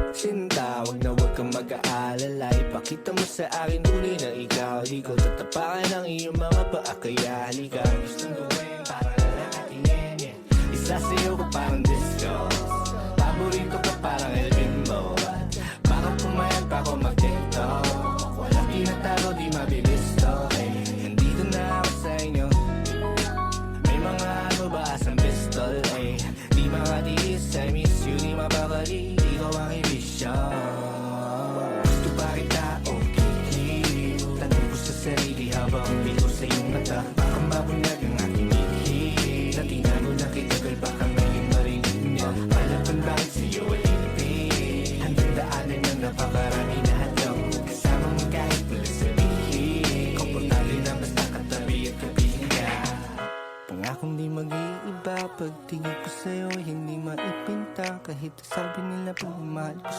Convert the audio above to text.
Sinta, wag na wag kang mag-aalala. Ipakita mo sa akin tunay na ikaw. Di ko tatapakan ang iyong mga paa, kaya halika. Gustong gawin para lalahatin, yeah. Isasayaw ko parang disco, paborito ko parang Elvin mo. Baka pumayag pa ako mag-tiktok, walang tinatago, di mabilis to, eh. Nandito na ako sa inyo, may mga ano ba asang pistol, eh. Di makatiis, I miss you, di mapakali, ikaw ang ibisyon. Gusto pa kita, okay. Tanong ko sa sarili habang bito sa iyong mata. Baka mabunyag ang aking hihig, na tinago na kitagal, baka ngayon marinig niya. Palaban bakit sa'yo alipin, hanggang daanan ng napakarami na hadlang. Kasama mo kahit wala sabihin, komportable na basta katabi at kapihin ka. Pangakong di mag-iiba, pagtingin ko sa'yo hindi maipinta. Kahit sabi nila pagmamahal ko